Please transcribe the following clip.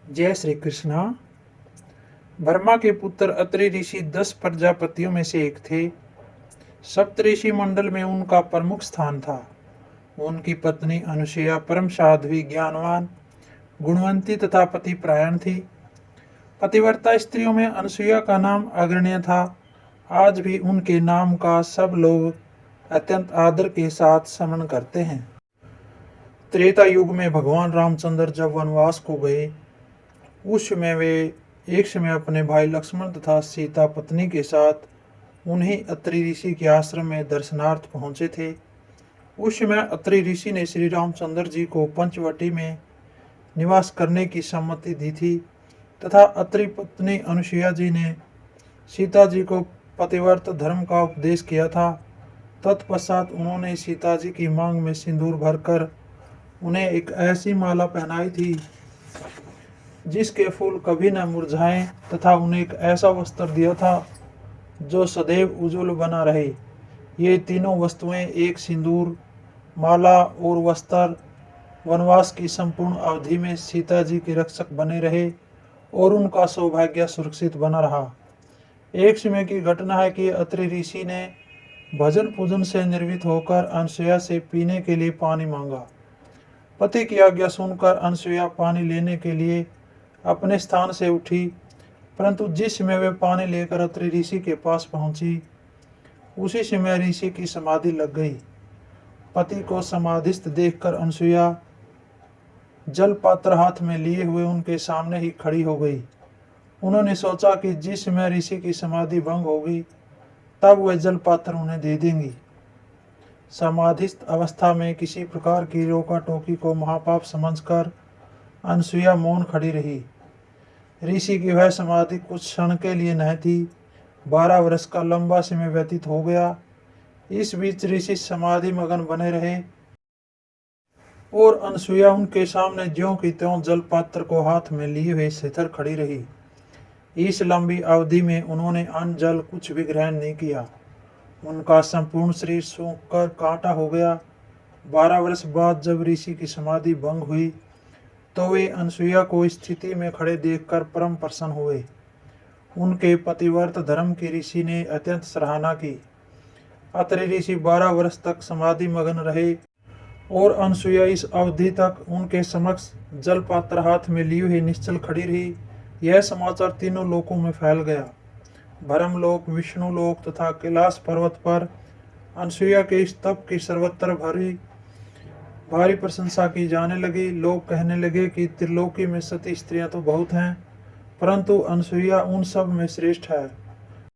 जय श्री कृष्णा। ब्रह्मा के पुत्र अत्रि ऋषि 10 प्रजापतियों में से एक थे। सप्तऋषि मंडल में उनका प्रमुख स्थान था। उनकी पत्नी अनुसुईया परम साध्वी, ज्ञानवान, गुणवंती तथा पतिपरायण थी। पतिव्रता स्त्रियों में अनुसुईया का नाम अग्रण्य था। आज भी उनके नाम का सब लोग अत्यंत आदर के साथ स्मरण करते हैं। त्रेता युग में भगवान रामचंद्र जब वनवास को गए, उस समय वे एक समय अपने भाई लक्ष्मण तथा सीता पत्नी के साथ उन्हीं अत्रि ऋषि के आश्रम में दर्शनार्थ पहुंचे थे। उस समय अत्रि ऋषि ने श्री रामचंद्र जी को पंचवटी में निवास करने की सम्मति दी थी तथा अत्रि पत्नी अनुसुईया जी ने सीता जी को पतिव्रत धर्म का उपदेश किया था। तत्पश्चात उन्होंने सीता जी की मांग में सिंदूर भरकर उन्हें एक ऐसी माला पहनाई थी जिसके फूल कभी न मुरझाएं तथा उन्हें एक ऐसा वस्त्र दिया था जो सदैव उज्ज्वल बना रहे। ये तीनों वस्तुएं, एक सिंदूर, माला और वस्त्र, वनवास की संपूर्ण अवधि में सीता जी के रक्षक बने रहे और उनका सौभाग्य सुरक्षित बना रहा। एक समय की घटना है कि अत्रि ऋषि ने भजन पूजन से निर्वृत्त होकर अनुसुईया से पीने के लिए पानी मांगा। पति की आज्ञा सुनकर अनुसुईया पानी लेने के लिए अपने स्थान से उठी, परंतु जिस समय वे पानी लेकर अत्रि ऋषि के पास पहुंची, उसी समय ऋषि की समाधि लग गई। पति को समाधिस्थ देखकर अनुसुईया जल पात्र हाथ में लिए हुए उनके सामने ही खड़ी हो गई। उन्होंने सोचा कि जिस समय ऋषि की समाधि भंग होगी तब वह जल पात्र उन्हें दे देंगी। समाधिस्थ अवस्था में किसी प्रकार की रोका टोकी को महापाप समझकर अनुसुईया मौन खड़ी रही। ऋषि की वह समाधि कुछ क्षण के लिए नहीं थी। 12 वर्ष का लंबा समय व्यतीत हो गया। इस बीच ऋषि समाधि मगन बने रहे और अनुसुईया उनके सामने ज्यों की त्यों जल पात्र को हाथ में लिए हुए स्थिर खड़ी रही। इस लंबी अवधि में उन्होंने अन्न जल कुछ भी ग्रहण नहीं किया। उनका संपूर्ण शरीर सूख कर कांटा हो गया। 12 वर्ष बाद जब ऋषि की समाधि भंग हुई तो वे अनुसुईया को इस स्थिति में खड़े देखकर परम प्रसन्न हुए। उनके पतिव्रत धर्म की ऋषि ने अत्यंत सराहना की। अत्रि ऋषि 12 वर्ष तक समाधि मगन रहे और अनुसुईया इस अवधि तक उनके समक्ष जल पात्र हाथ में लिए हुए निश्चल खड़ी रही। यह समाचार तीनों लोकों में फैल गया। ब्रह्मलोक, विष्णुलोक तथा कैलाश पर्वत पर अनुसुईया के इस तप की सर्वत्र भारी प्रशंसा की जाने लगी। लोग कहने लगे कि त्रिलोकी में सती स्त्रियां तो बहुत हैं, परंतु अनुसुईया उन सब में श्रेष्ठ है।